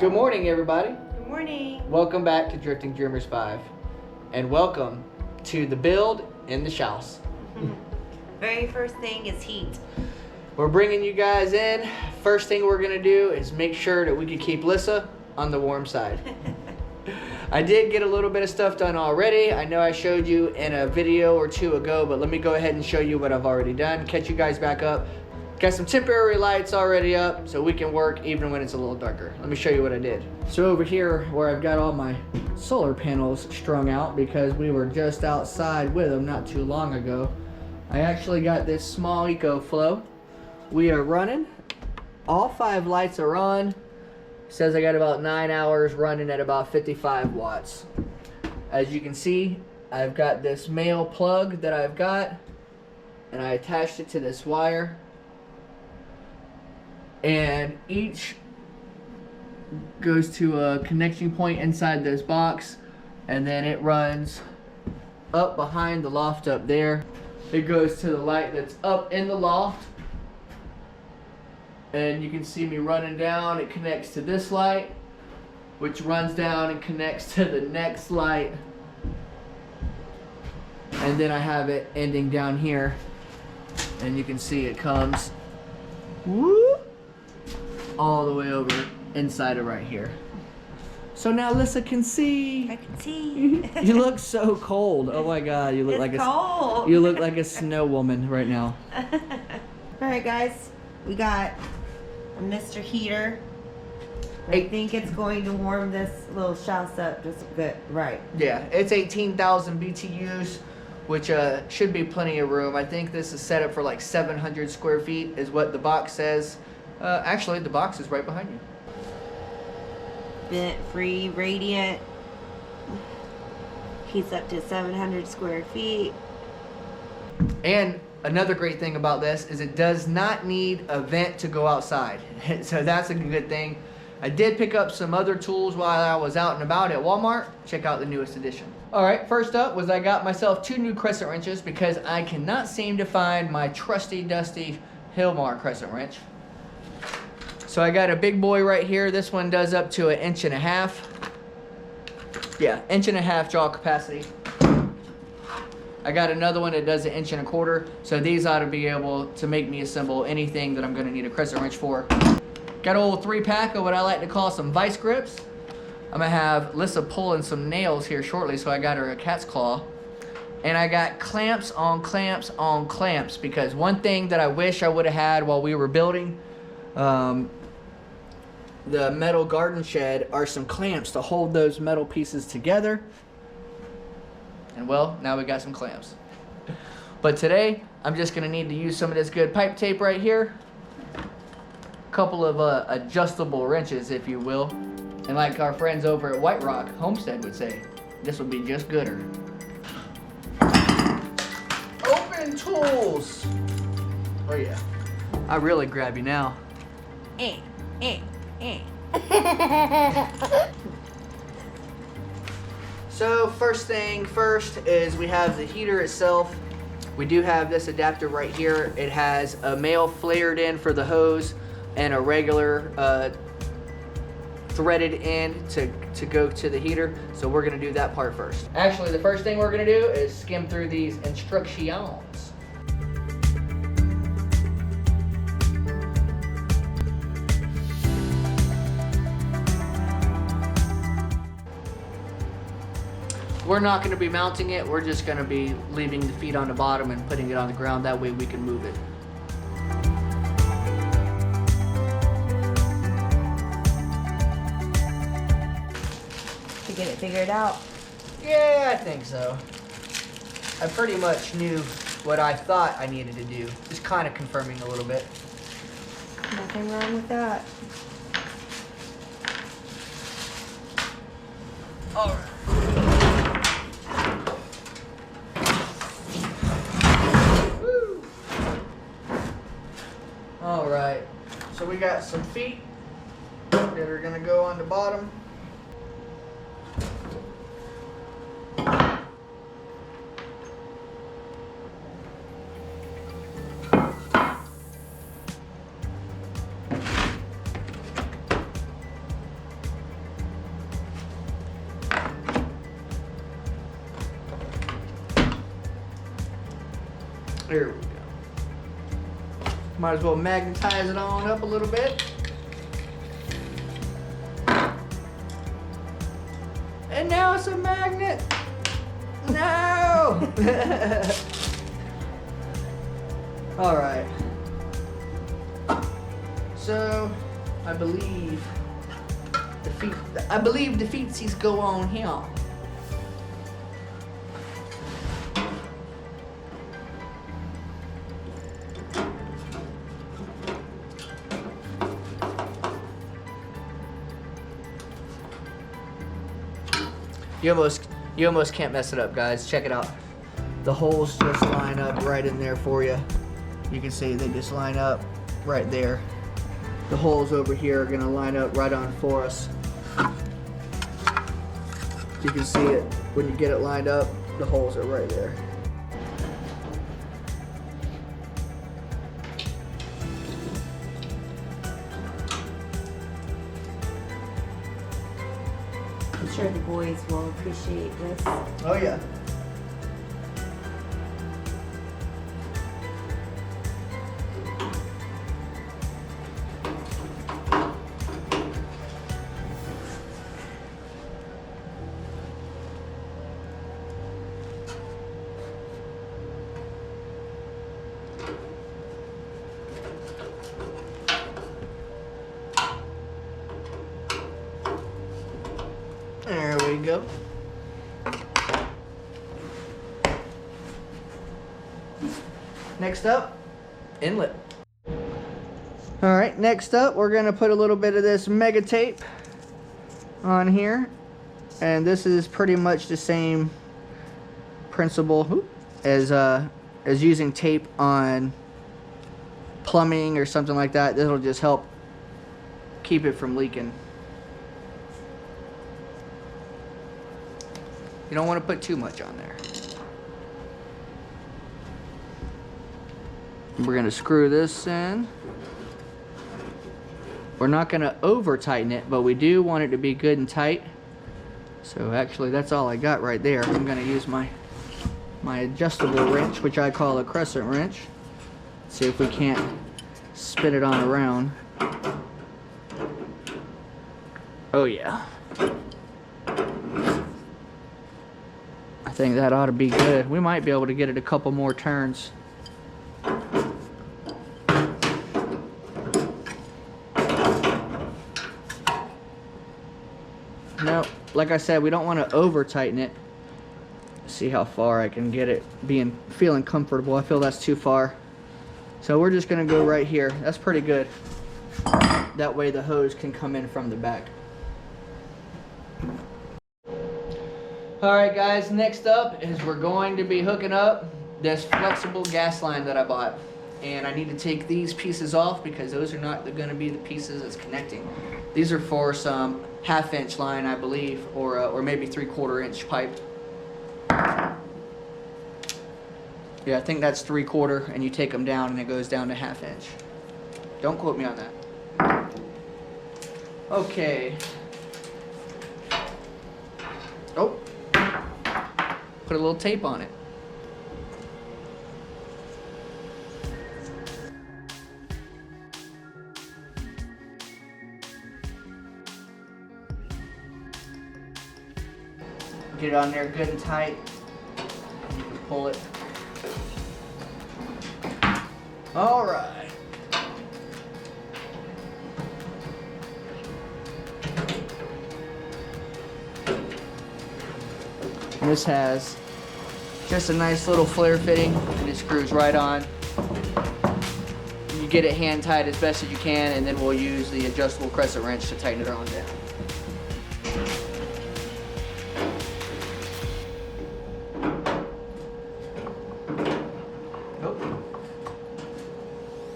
Good morning, everybody. Good morning. Welcome back to Drifting Dreamers 5. And welcome to the build in the shouse. Very first thing is heat. We're bringing you guys in. First thing we're going to do is make sure that we can keep Lyssa on the warm side. I did get a little bit of stuff done already. I know I showed you in a video or two ago, but let me go ahead and show you what I've already done. Catch you guys back up. Got some temporary lights already up so we can work even when it's a little darker. Let me show you what I did. So over here where I've got all my solar panels strung out because we were just outside with them not too long ago, I actually got this small EcoFlow. We are running. All 5 lights are on. Says I got about 9 hours running at about 55 watts. As you can see, I've got this male plug that I've got, and I attached it to this wire. And each goes to a connection point inside this box, and then it runs up behind the loft up there. It goes to the light that's up in the loft, and you can see me running down. It connects to this light, which runs down and connects to the next light, and then I have it ending down here, and you can see it comes whoop, all the way over inside of right here. So now Lyssa can see. I can see. You look so cold. Oh my God, you look like cold. You look like a snow woman right now. All right, guys, we got a Mr. Heater. I think it's going to warm this little shouse up just a bit, right? Yeah, it's 18,000 BTUs, which should be plenty of room. I think this is set up for like 700 square feet is what the box says. Actually, the box is right behind you. Vent-free, radiant. Heats up to 700 square feet. And another great thing about this is it does not need a vent to go outside. So that's a good thing. I did pick up some other tools while I was out and about at Walmart. Check out the newest edition. All right, first up was I got myself 2 new crescent wrenches because I cannot seem to find my trusty, dusty Hilmar crescent wrench. So I got a big boy right here. This one does up to 1.5 inches. Yeah, 1.5 inches draw capacity. I got another one that does 1.25 inches. So these ought to be able to make me assemble anything that I'm gonna need a crescent wrench for. Got an old 3-pack of what I like to call some vice grips. I'm gonna have Lyssa pulling some nails here shortly, so I got her a cat's claw. And I got clamps on clamps on clamps, because one thing that I wish I would have had while we were building the metal garden shed are some clamps to hold those metal pieces together. And well, now we got some clamps. But today, I'm just gonna need to use some of this good pipe tape right here. A couple of adjustable wrenches, if you will. And like our friends over at White Rock Homestead would say, this will be just gooder. Open tools! Oh yeah. I really grab you now. So first thing first is we have the heater itself. We do have this adapter right here. It has a male flared end for the hose and a regular threaded end to go to the heater. So we're gonna do that part first. Actually, the first thing we're gonna do is skim through these instructions. We're not going to be mounting it, we're just going to be leaving the feet on the bottom and putting it on the ground, that way we can move it. To get it figured out. Yeah, I think so. I pretty much knew what I thought I needed to do, just kind of confirming a little bit. Nothing wrong with that. All right. All right, so we got some feet that are gonna go on the bottom. There we go. Might as well magnetize it on up a little bit. And now it's a magnet. No! All right. So, I believe the feetsies go on here. You almost can't mess it up, guys. Check it out. The holes just line up right in there for you. You can see they just line up right there. The holes over here are gonna line up right on for us. You can see it when you get it lined up. The holes are right there. I'm sure the boys will appreciate this. Oh yeah. There we go. Next up, inlet. All right, next up, we're gonna put a little bit of this mega tape on here. And this is pretty much the same principle as using tape on plumbing or something like that. This will just help keep it from leaking. You don't want to put too much on there. We're going to screw this in. We're not going to over tighten it, but we do want it to be good and tight. So actually that's all I got right there. I'm going to use my adjustable wrench, which I call a crescent wrench. See if we can't spin it on around. Oh yeah. I think that ought to be good. We might be able to get it a couple more turns. No, like I said, we don't want to over tighten it. See how far I can get it feeling comfortable. I feel that's too far. So we're just gonna go right here. That's pretty good. That way the hose can come in from the back. Alright guys, next up is we're going to be hooking up this flexible gas line that I bought. And I need to take these pieces off because those are not going to be the pieces that's connecting. These are for some 1/2 inch line, I believe, or maybe 3/4 inch pipe. Yeah, I think that's 3/4, and you take them down and it goes down to 1/2 inch. Don't quote me on that. Okay. Oh. Put a little tape on it. Get it on there good and tight. You can pull it. All right. And this has just a nice little flare fitting, and it screws right on. You get it hand tight as best as you can, and then we'll use the adjustable crescent wrench to tighten it on down.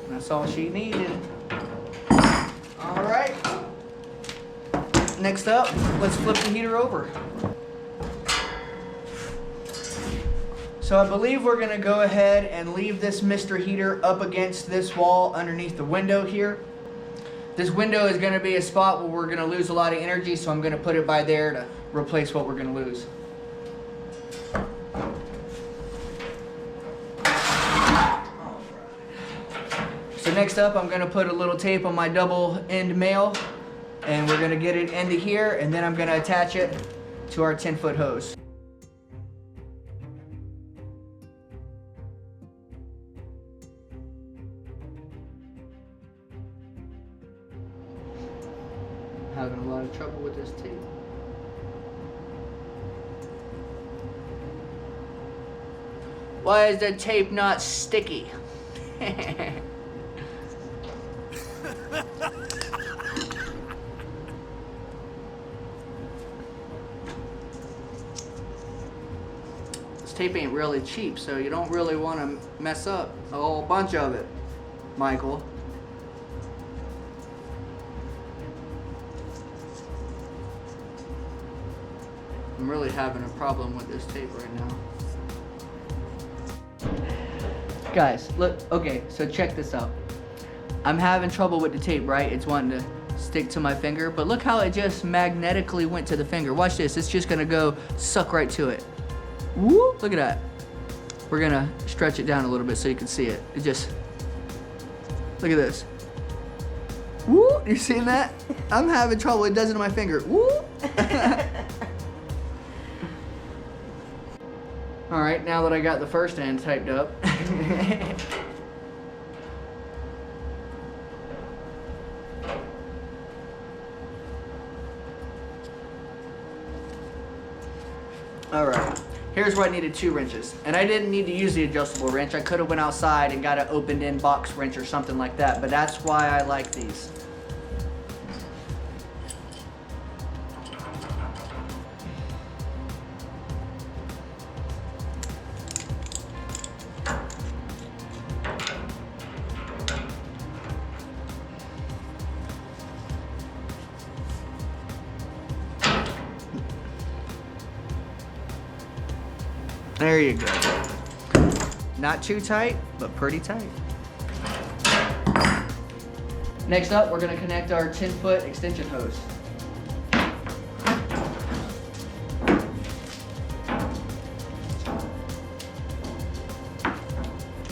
That's all she needed. All right. Next up, let's flip the heater over. So I believe we're gonna go ahead and leave this Mr. Heater up against this wall underneath the window here. This window is gonna be a spot where we're gonna lose a lot of energy, so I'm gonna put it by there to replace what we're gonna lose. next up, I'm gonna put a little tape on my double end male, and we're gonna get it into here, and then I'm gonna attach it to our 10-foot hose. Having a lot of trouble with this tape. Why is the tape not sticky? This tape ain't really cheap, so you don't really want to mess up a whole bunch of it, Michael. I'm really having a problem with this tape right now. Guys, look, okay, so check this out. I'm having trouble with the tape, right? It's wanting to stick to my finger, but look how it just magnetically went to the finger. Watch this, it's just gonna go suck right to it. Woo, look at that. We're gonna stretch it down a little bit so you can see it. It just, look at this. Woo, you seeing that? I'm having trouble, it does it to my finger. Woo. All right, now that I got the first end typed up. All right, here's where I needed 2 wrenches. And I didn't need to use the adjustable wrench. I could have went outside and got an opened end box wrench or something like that, but that's why I like these. There you go. Not too tight, but pretty tight. Next up, we're gonna connect our 10-foot extension hose.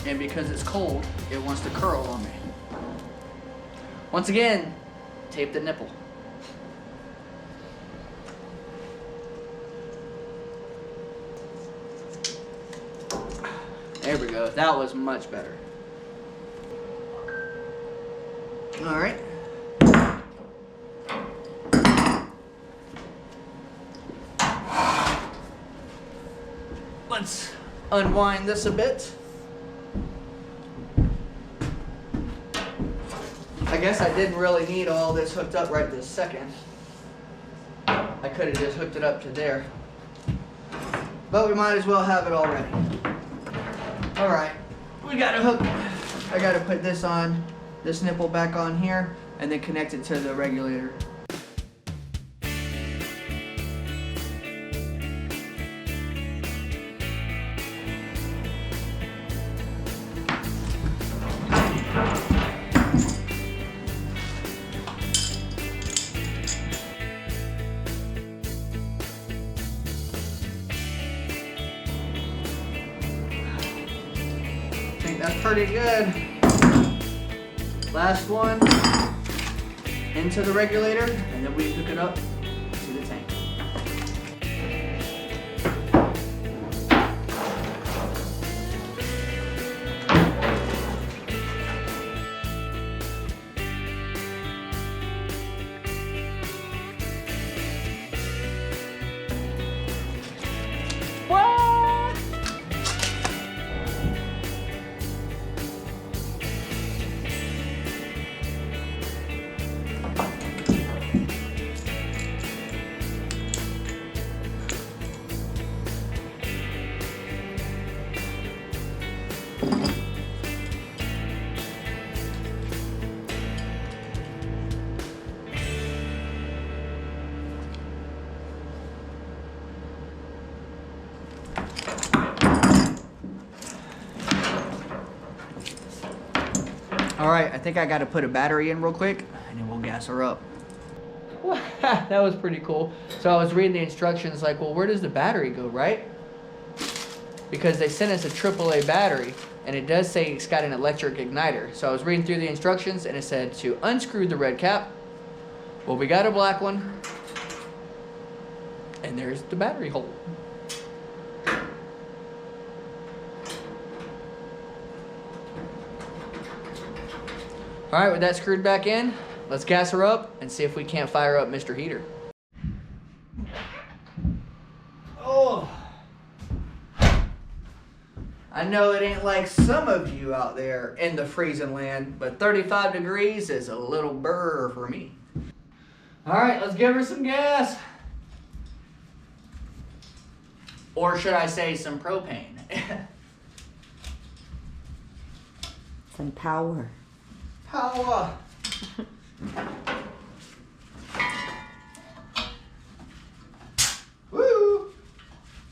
And because it's cold, it wants to curl on me. Once again, tape the nipple. There we go, that was much better. All right. Let's unwind this a bit. I guess I didn't really need all this hooked up right this second. I could have just hooked it up to there. But we might as well have it already. All right, we got a hook. I gotta put this on, this nipple back on here, and then connect it to the regulator. That's pretty good. Last one into the regulator, and then we hook it up to the tank. All right, I think I got to put a battery in real quick, and then we'll gas her up. That was pretty cool. So I was reading the instructions like, well, where does the battery go, right? because they sent us a AAA battery, and it does say it's got an electric igniter. So I was reading through the instructions, and it said to unscrew the red cap. Well, we got a black one, and there's the battery hole. All right, with that screwed back in, let's gas her up and see if we can't fire up Mr. Heater. Oh, I know it ain't like some of you out there in the freezing land, but 35 degrees is a little burr for me. All right, let's give her some gas. Or should I say some propane? Some power. Power. Woo!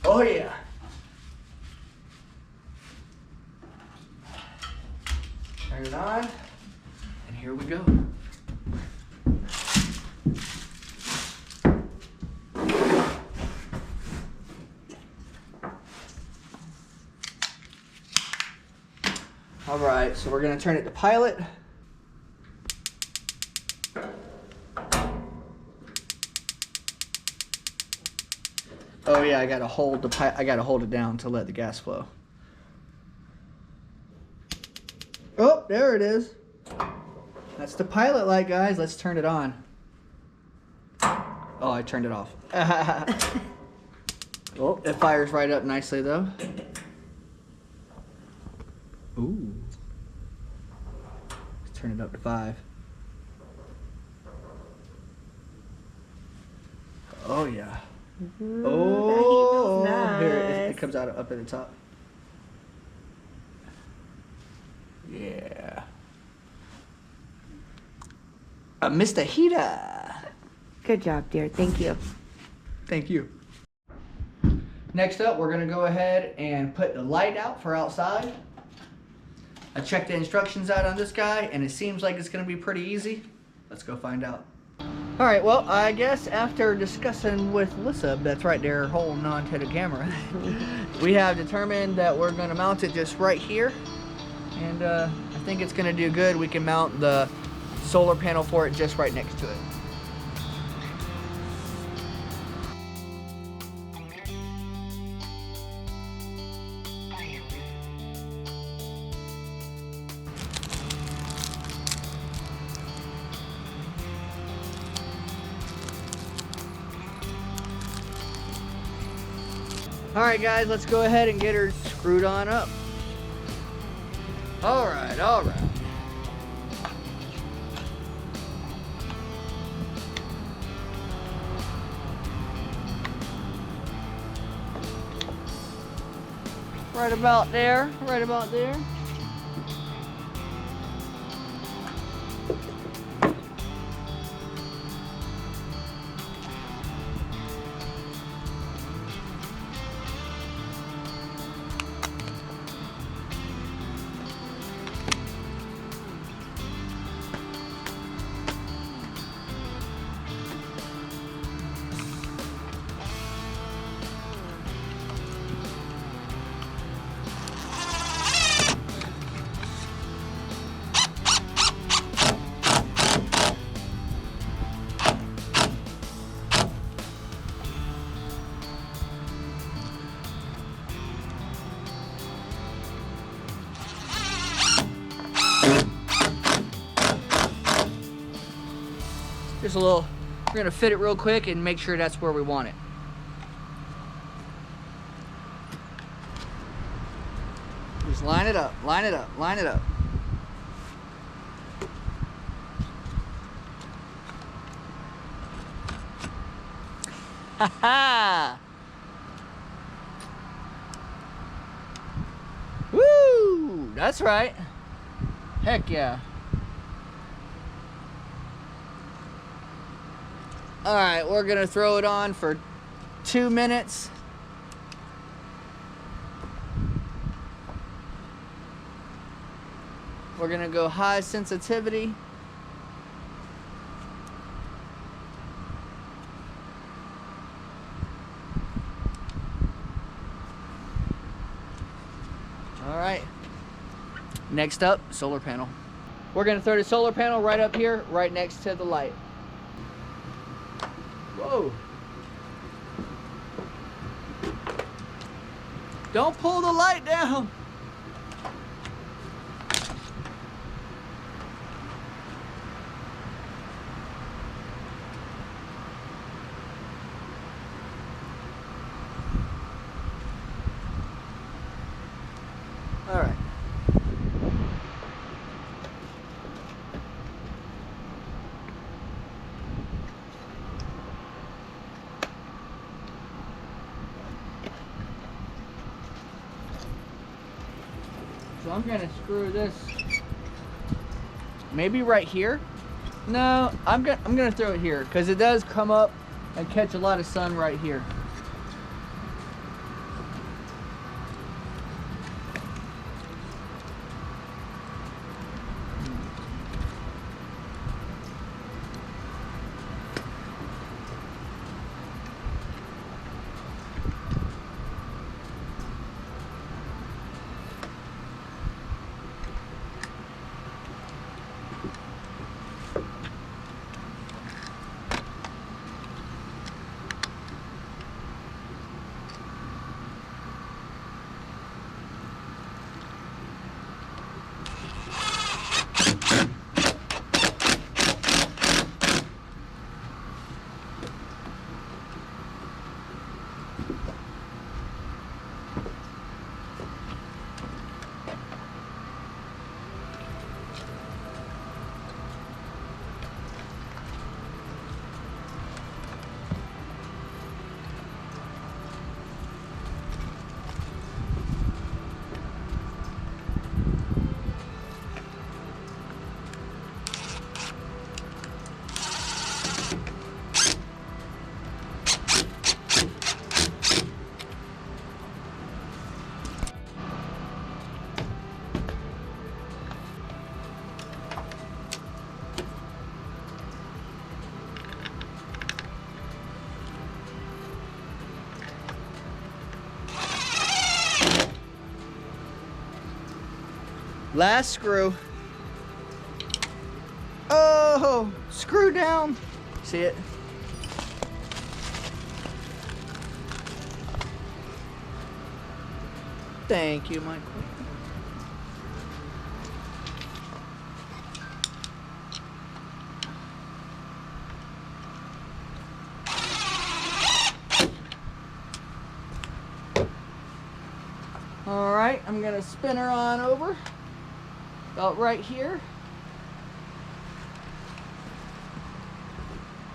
Oh yeah. Turn it on, and here we go. All right, so we're gonna turn it to pilot. Oh yeah, I gotta hold it down to let the gas flow. Oh, there it is. That's the pilot light, guys. Let's turn it on. Oh, I turned it off. Oh, it fires right up nicely though. Ooh. Let's turn it up to 5. Oh yeah. Ooh, Oh, that heat feels here nice. it comes out up at the top. Yeah. Mr. Heater. Good job, dear. Thank you. Thank you. Next up, we're gonna go ahead and put the light out for outside. I checked the instructions out on this guy, and it seems like it's gonna be pretty easy. Let's go find out. All right, well, I guess after discussing with Lyssa, that's right there, holding on to the camera, we have determined that we're gonna mount it just right here. And I think it's gonna do good. We can mount the solar panel for it just right next to it. All right, guys, let's go ahead and get her screwed on up. All right, all right. Right about there, right about there. Just a little, we're gonna fit it real quick and make sure that's where we want it. Just line it up, line it up, line it up. Ha ha! Woo! That's right. Heck yeah. All right, we're gonna throw it on for 2 minutes. We're gonna go high sensitivity. Next up, solar panel. We're gonna throw the solar panel right up here, right next to the light. Whoa. Don't pull the light down. All right. So I'm gonna screw this maybe right here. No, I'm gonna throw it here because it does come up and catch a lot of sun right here. Last screw. Oh, screw down. See it? Thank you, Michael. All right, I'm gonna spin her on over. About right here.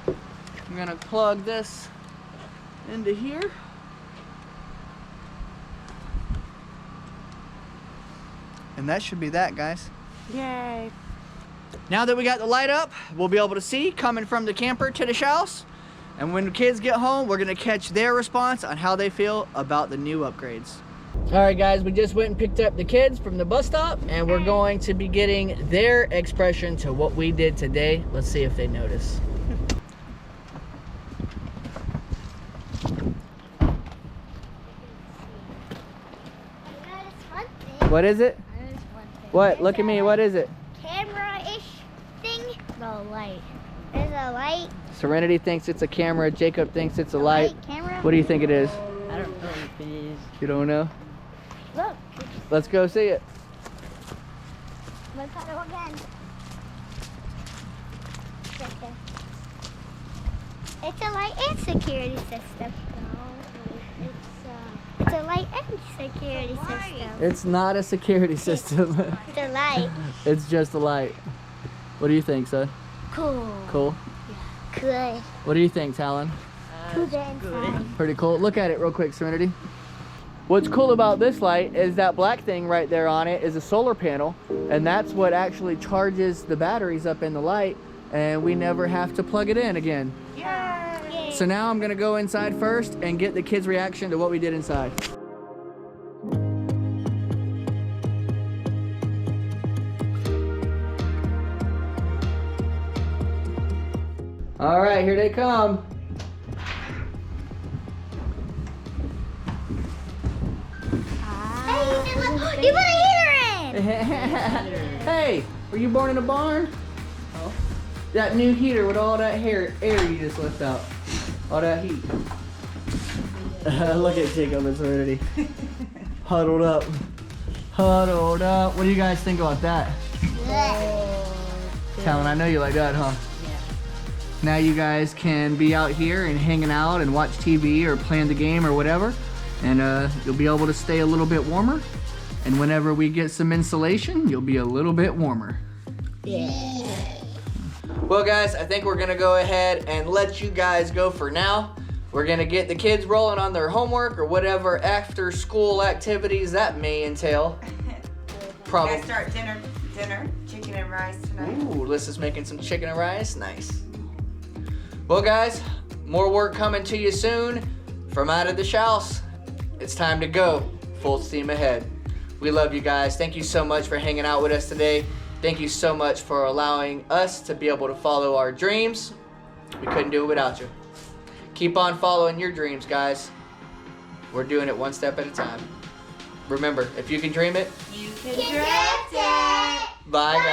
I'm gonna plug this into here. And that should be that, guys. Yay. Now that we got the light up, we'll be able to see coming from the camper to the shouse. And when the kids get home, we're gonna catch their response on how they feel about the new upgrades. All right, guys, we just went and picked up the kids from the bus stop, and we're going to be getting their expression to what we did today. Let's see if they notice. What is it? What? Look at me. What is it? Camera-ish thing. The light. There's a light. Serenity thinks it's a camera. Jacob thinks it's a light. Camera. What do you think it is? I don't know if it is. You don't know? Look. Let's go see it. Look at it again. It's a light and security system. It's a light and security system. It's not a security system. It's a light. It's just a light. What do you think, son? Cool. Cool? Good. What do you think, Talon? Too damn fine. Pretty cool. Look at it real quick, Serenity. What's cool about this light is that black thing right there on it is a solar panel, and that's what actually charges the batteries up in the light, and we never have to plug it in again. Yay. So now I'm gonna go inside first and get the kids' reaction to what we did inside. All right, here they come. Hey, you put a heater in. Hey, were you born in a barn? Oh. That new heater with all that air you just left out. All that heat. Look at Jacob and Serenity. Huddled up. Huddled up. What do you guys think about that? Talon, I know you like that, huh? Yeah. Now you guys can be out here and hanging out and watch TV or playing the game or whatever. And you'll be able to stay a little bit warmer. And whenever we get some insulation, you'll be a little bit warmer. Yeah. Well guys, I think we're gonna go ahead and let you guys go for now. We're gonna get the kids rolling on their homework or whatever after school activities that may entail. Probably. You guys start dinner, chicken and rice tonight. Ooh, Lyssa's making some chicken and rice, nice. Well guys, more work coming to you soon from out of the shouse. It's time to go, full steam ahead. We love you guys. Thank you so much for hanging out with us today. Thank you so much for allowing us to be able to follow our dreams. We couldn't do it without you. Keep on following your dreams, guys. We're doing it one step at a time. Remember, if you can dream it, You can direct it. bye guys.